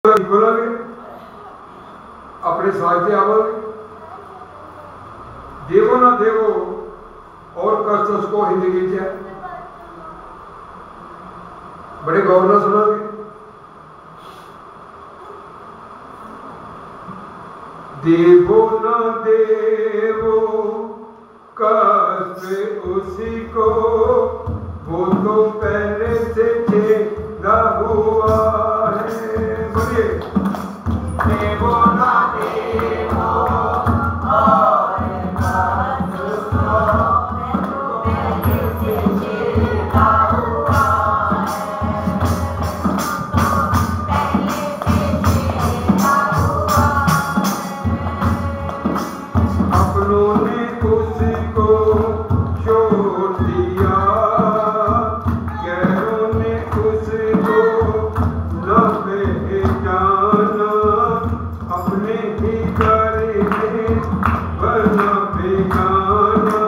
बोलांगे अपने साहित्य आवागे देवो ना देवो और कष्ट उसको हिंदी गीत है बड़े गौर ना सुनागे देवो ना देवो कष्ट उसी को वो तो पहले से चेता हुआ है। बोलिए देवो ना देवो और कष्ट उसको पहले से चेता हुआ है। अपनों ने उसको छोड़ दिया गैरों ने उसको न पहचाना अपने ही घर में वरना बेगाना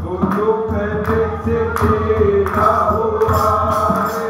वो तो पहले से तेरा हुआ है।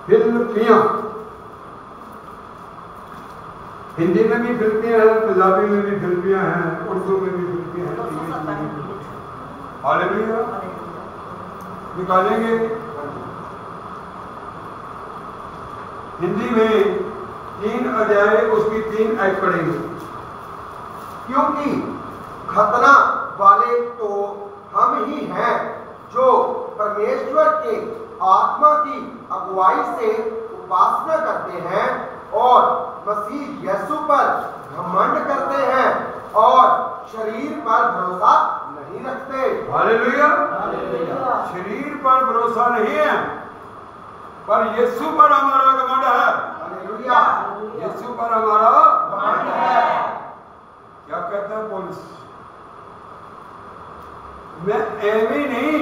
फिलिपियां, हिंदी में भी फिलिपियां हैं, पंजाबी में भी फिलिपियां हैं, उर्दू में भी फिलिपियां हैं, इंग्लिश में भी फिलिपियां। हालेलुया, निकालेंगे। हिंदी में 3 अध्याय उसकी 3 आयत पढ़ेंगे। क्योंकि खतना वाले तो हम ही हैं जो परमेश्वर के आत्मा की अगुवाई से उपासना करते हैं और मसीह यीशु पर घमंड करते हैं और शरीर पर भरोसा नहीं रखते। हालेलुया, शरीर पर भरोसा नहीं है, पर यीशु पर हमारा घमंड है। हालेलुया, यीशु पर हमारा घमंड है। क्या कहता है पौलुस? मैं एवं नहीं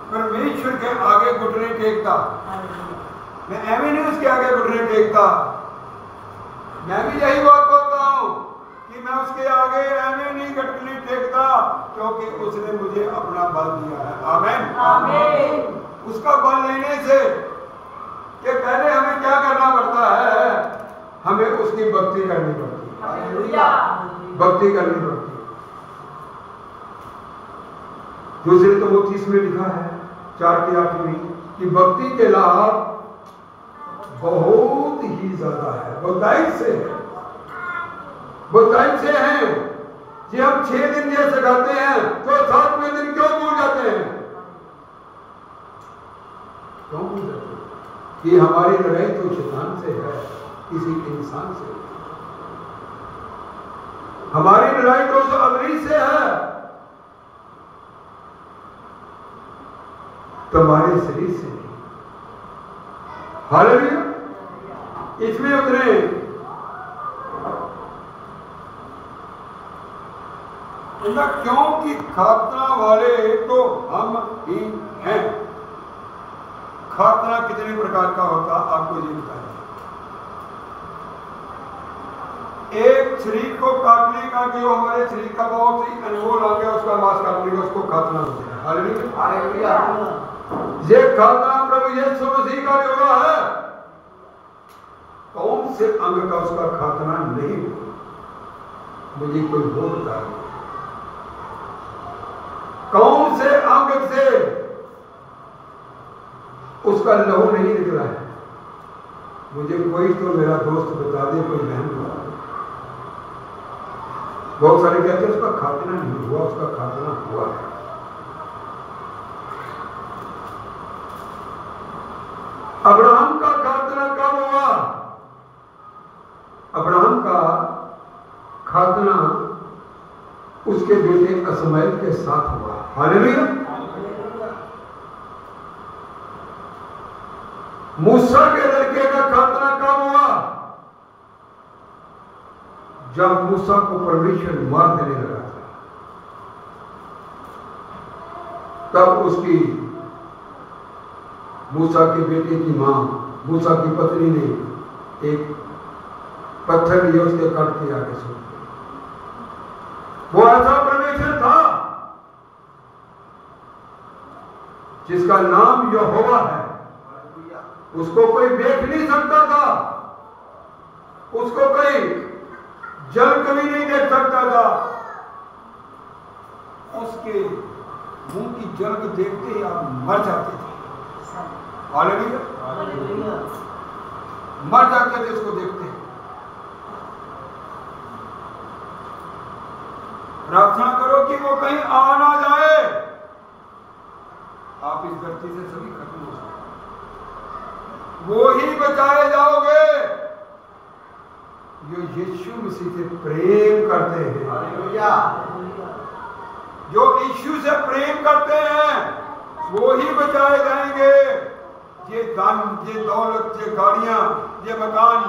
परमेश्वर के आगे घुटने टेकता, मैं एवं नहीं उसके आगे घुटने टेकता। मैं भी यही बात बोलता हूं कि मैं उसके आगे एवं नहीं घुटने टेकता, क्योंकि उसने मुझे अपना बल दिया है। आमीन, आमीन। उसका बल लेने से कि पहले हमें क्या करना पड़ता है? हमें उसकी भक्ति करनी पड़ती है। हालेलुया, भक्ति करनी पड़ती है। दूसरे तिमोथी में लिखा है 4:8 में कि भक्ति के लाभ बहुत ही ज्यादा है, बताइए से हैं। कि हम 6 दिन ये सिखाते हैं तो 7वें दिन क्यों भूल जाते हैं? क्यों भूल जाते हैं? कि हमारी लड़ाई तो शैतान से है, किसी इंसान से। हमारी लड़ाई तो उस अग्नि से है, तुम्हारे शरीर से नहीं। हालेलुया, इसमें उतरे। क्योंकि खातना वाले तो हम ही हैं। खातना कितने प्रकार का होता आपको ये बताया। एक शरीर को काटने का, जो हमारे शरीर का बहुत ही अनमोल अंग है, उसका मांस काटने का, उसको खातना होता है। हालेलुया, ये खातना प्रभु यीशु मसीह का भी हुआ है। कौन से अंग का उसका खातना नहीं हुआ? मुझे कोई वो बता दो, कौन से अंग से उसका लहू नहीं निकला है? मुझे कोई तो मेरा दोस्त बता दे, कोई बहन बता दे। बहुत सारे कहते हैं उसका खातना नहीं हुआ, उसका खातना हुआ है। अब्राहम का खातना कब हुआ? अब्राहम का खातना उसके बेटे इस्माइल के साथ हुआ। हालेलुया, मूसा के लड़के का खातना कब हुआ? जब मूसा को परमेश्वर मार देने लगा था, तब उसकी मूसा के बेटे की मां, मूसा की पत्नी ने एक पत्थर लिया, उसके काट के आगे सो। वो ऐसा परमेश्वर था जिसका नाम यहोवा है, उसको कोई देख नहीं सकता था, उसको कोई जल कभी नहीं देख सकता था। उसके मुंह की जल देखते ही आप मर जाते थे। हालेलुया, मर जाते थे उसको देखते। प्रार्थना करो कि वो कहीं आ ना जाए। आप इस धरती से सभी खत्म हो जाए, वो ही बचाए जाओगे जो यीशु मसीह से प्रेम करते हैं। हालेलुया, जो यीशु से प्रेम करते हैं वो ही बचाए जाएंगे। ये धन, ये दौलत, ये गाड़ियां, ये मकान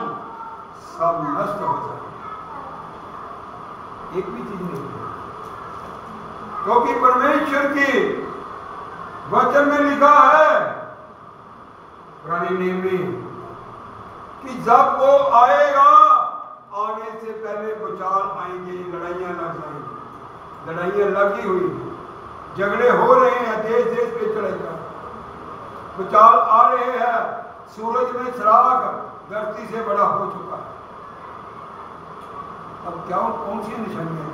सब नष्ट हो जाएंगे, एक भी चीज नहीं। क्योंकि परमेश्वर की वचन में लिखा है पुराने नियम में कि जब वो आएगा, आने से पहले भूचाल आएंगे, लड़ाइयां लग जाएंगी। लड़ाइयां लगी हुई, झगड़े हो रहे हैं, देश देश पे चलेगा, भूचाल आ रहे हैं, सूरज में चिराग धरती से बड़ा हो चुका है। अब क्या कौन सी निशानी है?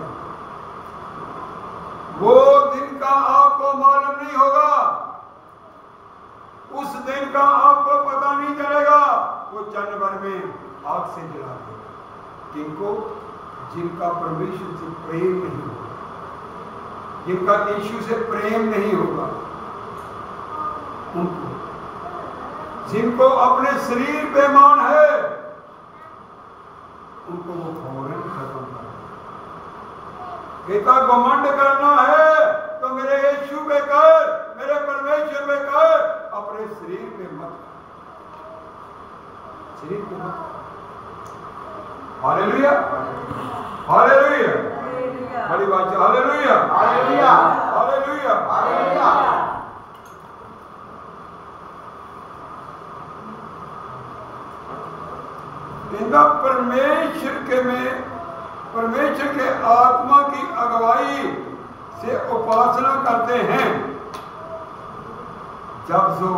वो दिन का आपको मालूम नहीं होगा, उस दिन का आपको पता नहीं चलेगा। वो चंद भर में आग से जला देगा। जिनको जिनका परमेश्वर से प्रेम नहीं होगा, जिनका यीशु से प्रेम नहीं होगा, उनको, जिनको अपने शरीर पे मान है, उनको वो फौरन खत्म कर देगा। घमंड करना है तो मेरे यीशु पे कर, मेरे परमेश्वर पे कर, अपने शरीर पे मत, शरीर पे मत। हालेलुया, हालेलुया, बड़ी बात है। Hallelujah, hallelujah, hallelujah, hallelujah. इनका परमेश्वर के आत्मा की अगुवाई से उपासना करते हैं। जब जो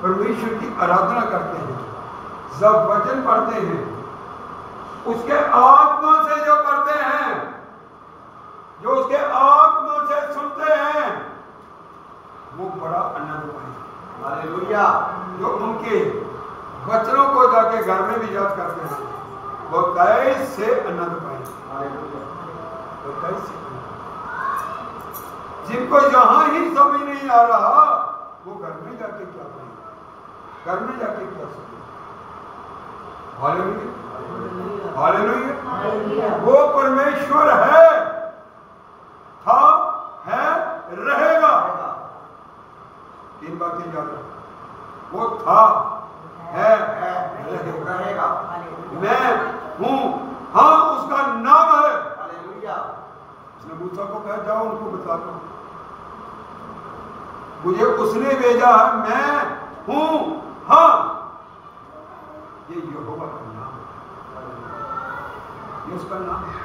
परमेश्वर की आराधना करते हैं, जब वचन पढ़ते हैं, उसके आत्मा से जो करते हैं, जो उसके आत्मा से सुनते हैं, वो बड़ा आनंद पाएंगे। हालेलुया। जो उनके वचनों को जाके घर में भी याद करते हैं, वो कैसे आनंद पाएंगे। हालेलुया। वो कैसे जिनको यहां ही समझ नहीं आ रहा, वो घर में जाके क्या पाएंगे, घर में जाके क्या सुनेंगे। Hallelujah, hallelujah. वो परमेश्वर है, था, है, रहेगा। तीन बातें याद रखो। वो था, है, रहेगा। मैं हूं, हाँ उसका नाम है। हालेलुया। उसने मूसा को कहा जाओ उनको बता दो, मुझे उसने भेजा है, मैं हूं, हाँ। ये यहोवा का नाम है, ये उसका नाम है।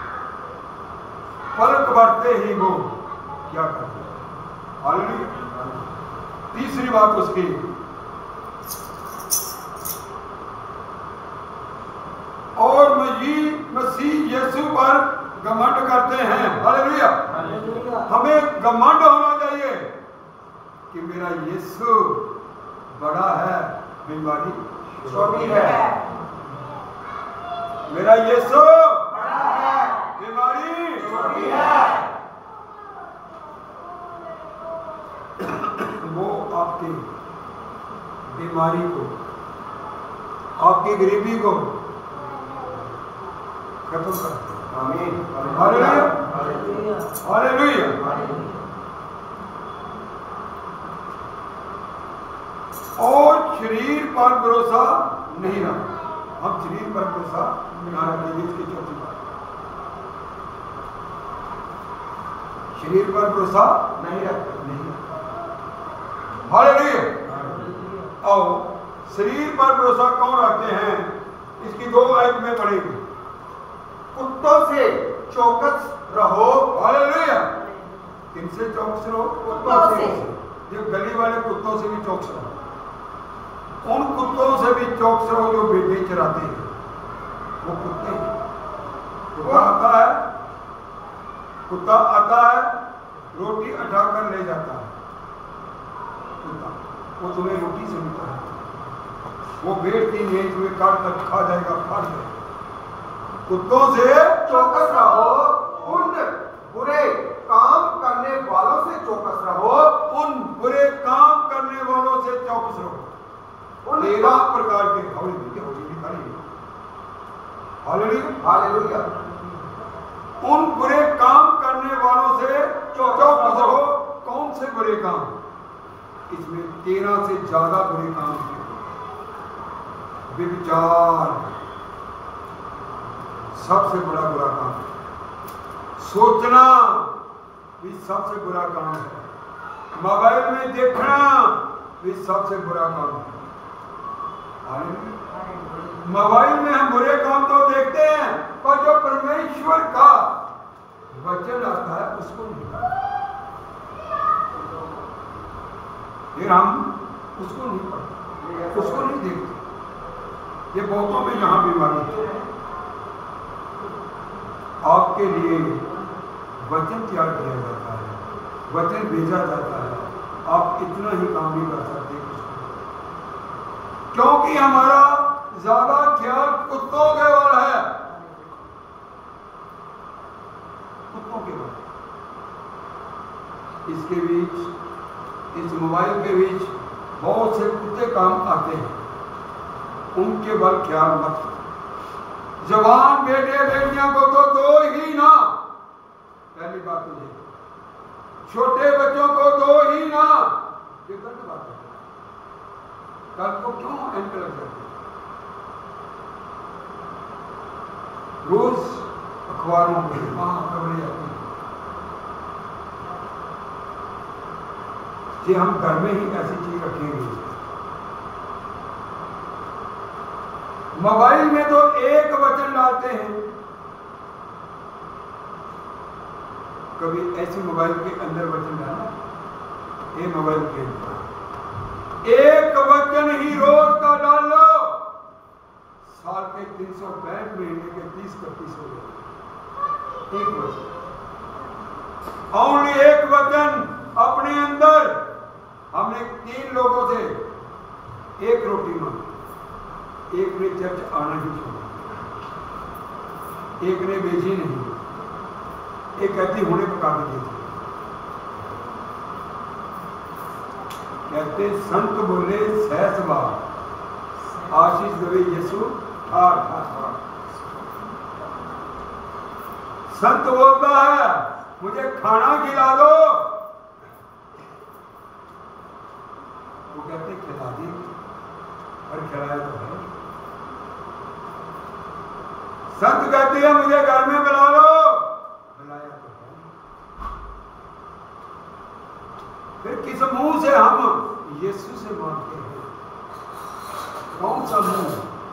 पलक बढ़ते ही वो क्या करते हैं। हालेलुया। तीसरी बात उसकी, और मसीह यीशु पर घमंड करते हैं। हालेलुया। हमें घमंड होना चाहिए कि मेरा यीशु बड़ा है, बीमारी छोटी है। मेरा यीशु बड़ा है, बीमारी छोटी है। वो आपकी बीमारी को, आपकी गरीबी को खत्म करते हैं। आमीन। Hallelujah, hallelujah. हालेलुया। और शरीर पर भरोसा नहीं रखना। हम शरीर पर भरोसा नहीं रखेंगे। इसकी चौथी बात, शरीर पर भरोसा नहीं रखते। नहीं। हालेलुया। और शरीर पर भरोसा कौन रखते हैं, इसकी दो आयत में पढ़ेंगे। कुत्तों से चौकस रहो। हालेलुया। किनसे चौकस रहो? कुत्तों से। जो गली वाले कुत्तों से भी चौकस रहो। उन कुत्तों से भी चौकस रहो जो भेड़ें चराते हैं। वो कुत्ते हैं। कुत्ता आता है, कुत्ता आता है, रोटी उठाकर ले जाता है। कुत्ता वो तुम्हें रोटी से मिलता है, वो भेड़ की नींद में काट कर खा जाएगा, फाड़ जाएगा। कुत्तों से चौकस रहो। उन बुरे काम करने वालों से चौकस रहो। उन बुरे काम करने वालों से चौकस रहो। 13 प्रकार के हालेलुया। उन बुरे काम करने वालों से चौकस रहो। कौन से बुरे काम? इसमें 13 से ज्यादा बुरे काम हैं। व्यभिचार सबसे बड़ा बुरा काम है। सोचना भी सबसे बुरा काम है। मोबाइल में देखना भी सबसे बुरा काम है। मोबाइल में हम बुरे काम तो देखते हैं, पर जो परमेश्वर का वचन आता है उसको नहीं पढ़ते। फिर हम उसको नहीं पढ़ते। उसको नहीं देखते। ये बहुतों में यहाँ बीमारी है। आपके लिए वचन तैयार किया जाता है, वचन भेजा जाता है, आप इतना ही काम नहीं कर सकते, क्योंकि हमारा ज्यादा ख्याल कुत्तों के वाला है, कुत्तों के वाला। इसके बीच, इस मोबाइल के बीच बहुत से कुत्ते काम आते हैं, उनके बल ख्याल मत। जवान बेटे बेटियां को तो दो ही ना, पहली बात मुझे, छोटे बच्चों को दो ही ना, ये गलत बात है। कल को क्यों एंकर लग जाते? रोज अखबारों में वहां खबरें आती हैं कि हम घर में ही ऐसी चीज रखेंगे। मोबाइल में तो एक वचन डालते हैं, कभी ऐसे मोबाइल के अंदर वचन डाला, ये मोबाइल के अंदर एक वचन ही रोज का डाल लो, साल के 365 महीने के 30-31 हो गए। एक वचन, ओनली एक वचन अपने अंदर। हमने 3 लोगों से एक रोटी मांगी, एक ने चर्च आना ही छोड़ा, एक ने बेची नहीं, एक कहती होने पका के देती। कहते संत बोले सहस बार, आशीष दवे यीशु ठार ठार। संत बोलता है मुझे खाना खिला दो, वो कहते खिला दी, और खिलाया तो है। संत कहते हैं मुझे घर में बुला लो, बुलाया तो है। फिर किस मुंह से हम यीशु से मांगते हैं? कौन सा मुंह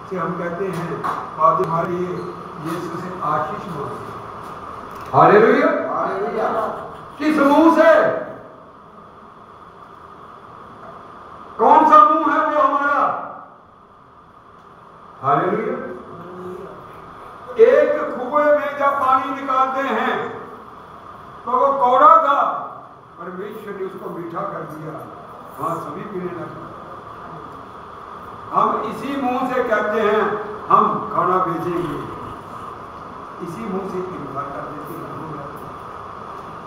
से हम कहते हैं फादर हमारे यीशु से आशीष मांगते हैं? Hallelujah, hallelujah. किस मुंह से? कौन सा मुंह है वो हमारा? हालेलुया। एक कुएं में जब पानी निकालते हैं तो वो कौड़ा था, परमेश्वर ने उसको मीठा कर दिया, वहां सभी पीने लगे। हम इसी मुंह से कहते हैं हम खाना बेचेंगे, इसी मुंह से इनकार कर देते हैं।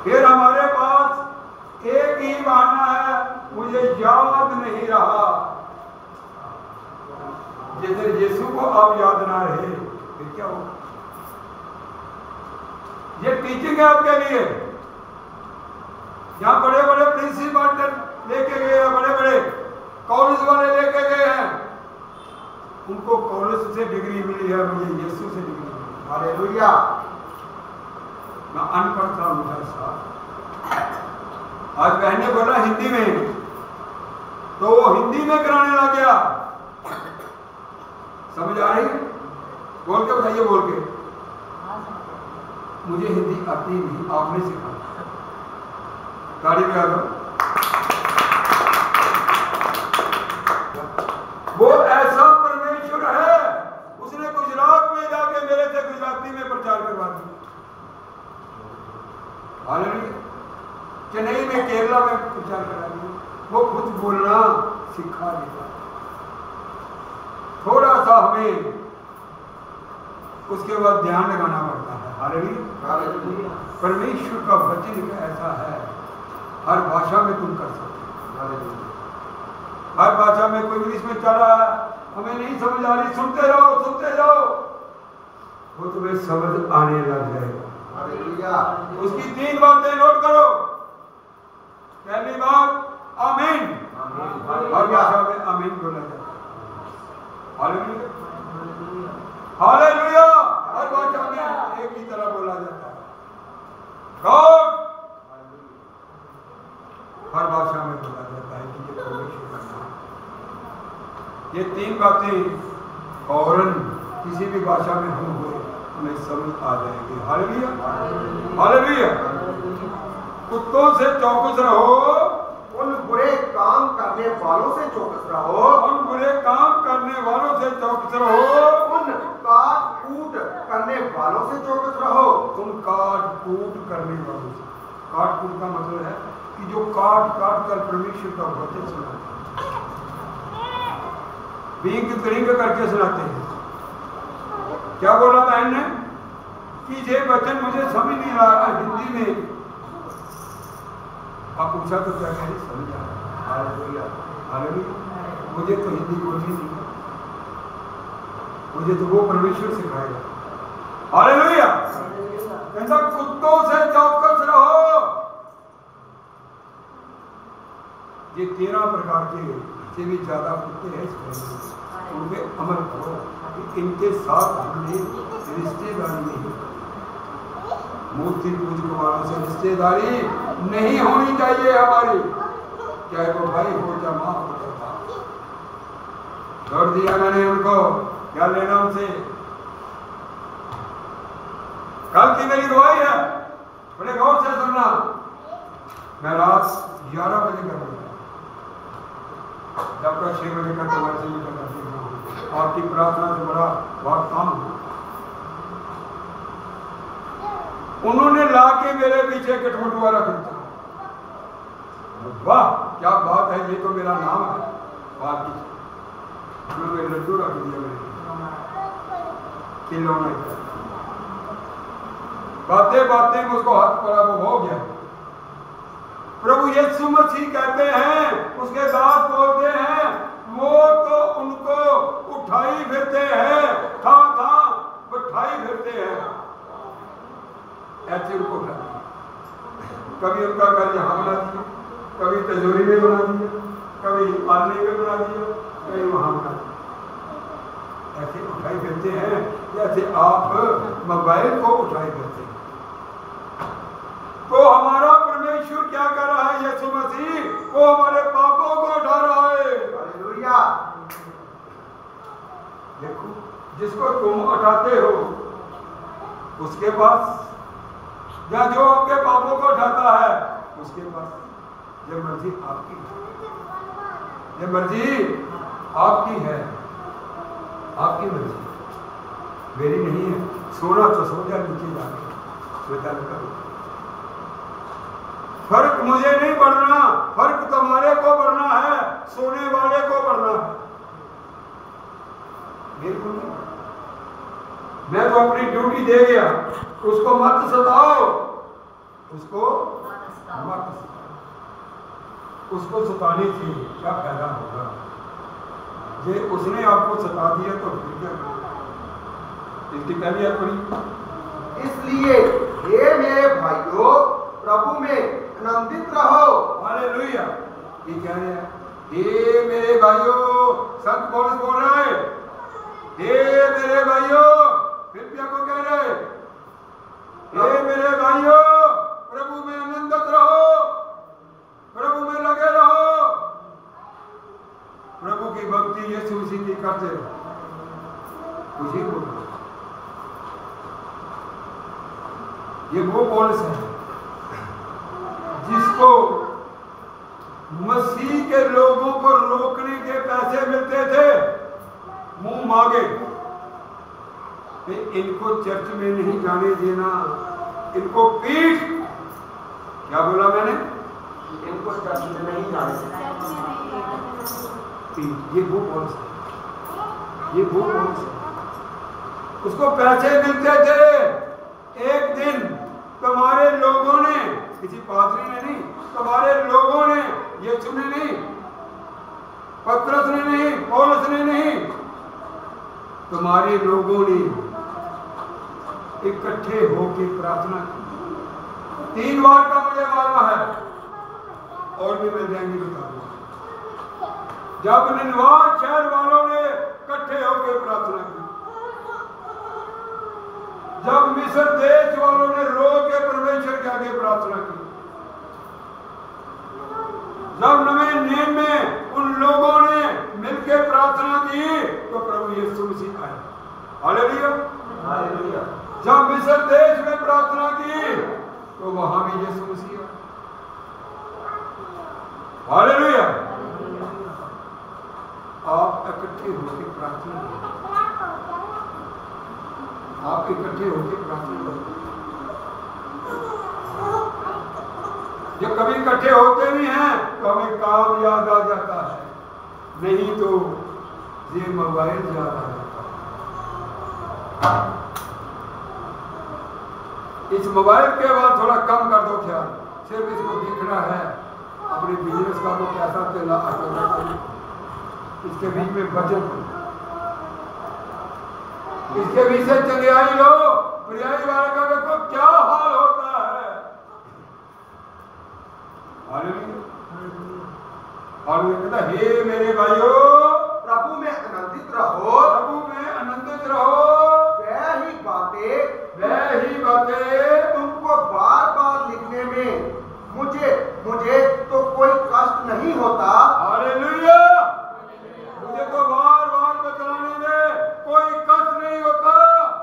फिर हमारे पास एक ही बहाना है, मुझे याद नहीं रहा। जैसे यीशु को आप याद ना रहे फिर क्या होगा? ये टीचिंग है आपके लिए। यहाँ बड़े बड़े प्रिंसिपल लेके गए हैं, बड़े बड़े कॉलेज वाले लेके गए हैं, उनको कॉलेज से डिग्री मिली है, मुझे यीशु से डिग्री मिली। हालेलुया। मैं अनपढ़ था, मुझे साथ आज बहने बोला हिंदी में, तो वो हिंदी में कराने लग गया। समझ आ रही है? बोल के बताइए, बोल के। मुझे हिंदी आती नहीं, आपने सिखाया। गाड़ी में आ जाओ। वो ऐसा परमेश्वर है, उसने गुजरात में जाके मेरे से गुजराती में प्रचार करवा दिया। हालेलुया। चेन्नई में, केरला में प्रचार करा दिया। वो खुद बोलना सिखा दिया। थोड़ा सा हमें उसके बाद ध्यान लगाना पड़ता है। हालेलुया। परमेश्वर का वचन ऐसा है, हर भाषा में तुम कर सकते हो। हर भाषा में, कोई इंग्लिश में चल रहा है, हमें नहीं समझ आ रही, सुनते रहो, सुनते रहो, वो तुम्हें समझ आने लग जाएगा। उसकी 3 बातें नोट करो। पहली बात आमीन, हर भाषा में आमीन बोला जाता है। Hallelujah, hallelujah. हर भाषा में एक ही तरह बोला जाता है। गॉड हर भाषा में बोला जाता है कि ये परमेश्वर का नाम। ये 3 बातें फौरन किसी भी भाषा में हम हो, हमें समझ आ जाएगी। Hallelujah, hallelujah. कुत्तों से चौकस रहो, उन बुरे काम करने वालों से चौकस रहो, उन बुरे चौकस रहो। उन काट कूट करने वालों से चौकस रहो। तुम काट कूट करने वालों से। काट कूट का मतलब है कि जो काट काट कर परमेश्वर का वचन सुनाते हैं, बींग त्रिंग करके सुनाते हैं। क्या बोला बहन ने कि ये वचन मुझे समझ नहीं आ रहा हिंदी में। आप पूछा तो क्या कहें, समझ आ रहा। Hallelujah hallelujah. मुझे तो हिंदी बोलनी नहीं, मुझे तो वो परमेश्वर सिखाएगा। हालेलुया। कहता कुत्तों से चौकस रहो। ये 13 प्रकार के से भी ज्यादा कुत्ते हैं इस उन पे अमल करो कि इनके साथ हमने रिश्तेदारी नहीं, मूर्ति पूजक वालों से रिश्तेदारी नहीं होनी चाहिए हमारी, चाहे वो भाई हो या माँ हो या बाप। छोड़ दिया मैंने उनको, क्या लेना उनसे। कल की मेरी गवाही है, बड़े गौर से सुनना। मैं रात 11 बजे कर रहा, जब तक 6 बजे का तुम्हारे से निकल करती हूँ। आपकी प्रार्थना से बड़ा बहुत काम हो। उन्होंने ला के मेरे पीछे कठमुटुआ रख दिया। वाह क्या बात है, ये तो मेरा नाम है। बात उन्होंने लड्डू रख दिया मेरे खिलौने। बातें बातें में उसको हाथ पड़ा, वो हो गया। प्रभु यीशु मसीह कहते हैं, उसके दास बोलते हैं, वो तो उनको उठाई फिरते हैं, था बिठाई फिरते हैं। ऐसे उनको उठाते, कभी उनका घर यहाँ बना दिया, कभी तिजोरी में बना दिया, कभी आलने में बना दिया, कभी वहां बना दिया। ऐसे उठाई फिरते हैं जैसे आप मोबाइल को उठाई फिरते हैं। तो हमारा परमेश्वर क्या कर रहा है, यीशु मसीह, वो हमारे पापों को उठा रहा है। हालेलुया। देखो, जिसको तुम उठाते हो उसके पास, या जो आपके पापों को उठाता है उसके पास ये मर्जी आपकी है। ये मर्जी आपकी है, आपकी मर्जी, मेरी नहीं है। सोना तो सो जा नीचे जाके, फर्क मुझे नहीं पड़ना, फर्क तुम्हारे को पड़ना है, सोने वाले को पड़ना है, बिल्कुल नहीं। मैं तो अपनी ड्यूटी दे गया, उसको मत सताओ, उसको मत सताओ। उसको सताने से क्या फायदा होगा। ये उसने आपको सता दिया तो फिर क्या करेगा। इसकी पहली अपनी। इसलिए हे मेरे भाइयों, प्रभु में आनंदित रहो। हालेलुया। ये क्या है, हे मेरे भाइयों, संत पौलुस बोल रहा है, हे मेरे भाइयों, फिलिपियों को कह रहे, हे मेरे भाइयों, प्रभु में आनंदित रहो, प्रभु में लगे रहो, प्रभु की भक्ति यीशु मसीह की करते रहो। उसी को ये वो पौलुस है जिसको मसीह के लोगों को रोकने के पैसे मिलते थे, मुंह मांगे कि इनको चर्च में नहीं जाने देना, इनको पीट। क्या बोला मैंने, इनको चर्च में नहीं जाने देना। ये वो पौलुस है, ये वो पौलुस है। उसको पैसे मिलते थे। एक दिन तुम्हारे लोगों ने, किसी पादरी ने नहीं, तुम्हारे लोगों ने, यीशु ने नहीं, पतरस ने नहीं, पौलुस ने नहीं, तुम्हारे लोगों ने इकट्ठे होकर प्रार्थना की। 3 बार का मुझे मालूम है, और भी मिल जाएंगे बता दूं। जब निनवा शहर वालों ने इकट्ठे होकर प्रार्थना की, जब मिस्र देश वालों ने रो के परमेश्वर के आगे प्रार्थना की, जब नवे नेम में उन लोगों ने मिलकर प्रार्थना की, तो प्रभु यीशु मसीह आए। Hallelujah hallelujah. जब मिस्र देश में प्रार्थना की, तो वहां भी यीशु मसीह आए। हालेलुया। आप आप इकट्ठे होकर प्रार्थना करो। आप इकट्ठे होकर प्रार्थना करो। जब कभी इकट्ठे होते भी हैं तो हमें काम याद आ जाता है, नहीं तो ये मोबाइल याद आ जाता है। इस मोबाइल के बाद थोड़ा कम कर दो ख्याल, सिर्फ इसको देखना है अपने बिजनेस का वो कैसा चला है, इसके बीच में बचत, इसके बीच से चंगियाई लो। पर्यायी वाले का देखो क्या हाल होता है। कहता हे मेरे भाइयों, प्रभु में आनंदित रहो, प्रभु में आनंदित रहो। वह ही बातें तुमको बार बार लिखने में मुझे तो कोई कष्ट नहीं होता। हालेलुया। मुझे तो बार बार बतलाने में कोई कष्ट नहीं होता,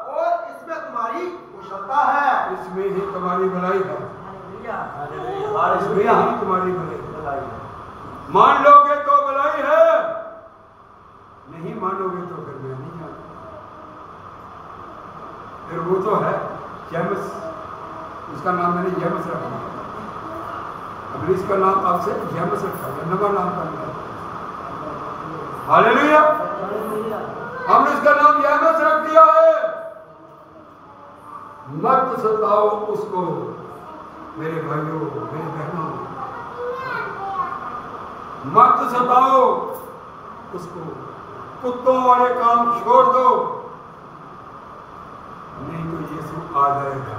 और इसमें तुम्हारी कुशलता है, इसमें ही तुम्हारी भलाई है, इसमें ही तुम्हारी भलाई है। मान लोगे तो भलाई है, नहीं मानोगे तो फिर मैं नहीं जानता। फिर वो तो है जेम्स, उसका नाम मैंने जेम्स रखा, अब इसका नाम आपसे जेम्स रखा है, नवा नाम करना है। हालेलुया। हमने इसका नाम जेम्स रख दिया है। मत सताओ उसको मेरे भाइयों, मेरे बहनों, मत सताओ उसको। कुत्तों वाले काम छोड़ दो, नहीं तो यीशु आ जाएगा,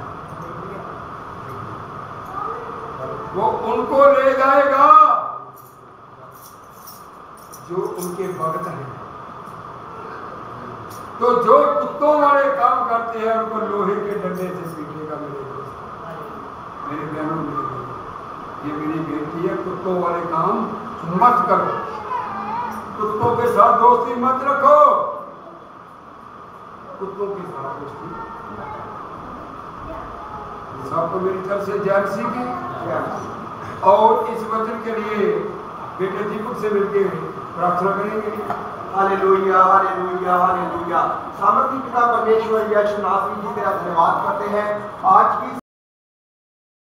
वो उनको ले जाएगा जो उनके भक्त हैं। तो जो कुत्तों वाले काम करते हैं उनको लोहे के डंडे से पीटेगा। मेरे दोस्त, मेरे बहनों, मेरे भाई, ये मेरी बेटी है, कुत्तों वाले काम मत करो, कुत्तों के साथ दोस्ती मत रखो, कुत्तों के साथ दोस्ती। सबको मेरी तरफ से जय मसीह की। और इस वचन के लिए बेटे दीपक से मिलकर प्रार्थना करेंगे। Hallelujah, hallelujah, hallelujah. सामर्थी पिता परमेश्वर यीशु नासरी जी तेरा धन्यवाद करते हैं आज की